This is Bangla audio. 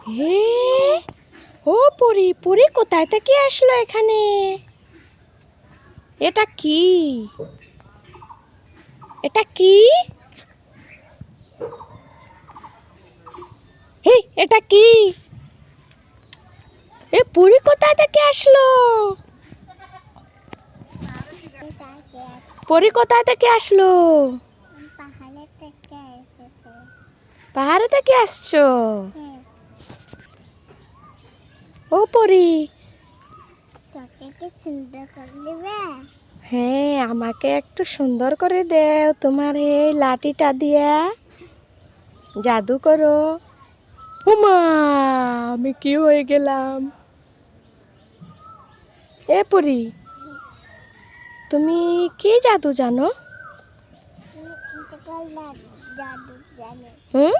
হে, ও পরি পরি কোথায় থেকে আসলো এখানে? এটা কি? এটা কি? এই এটা কি? এ পরি কোথায় থেকে আসলো? পরি কোথায় থেকে আসলো? পাহাড়ে থেকে আসছো? ও পরি, হ্যাঁ আমাকে একটু সুন্দর করে দাও তোমার এই লাঠিটা দিয়া জাদু করো। উমা, আমি কি হয়ে গেলাম? এ পরি, তুমি কি জাদু জানো? হুম,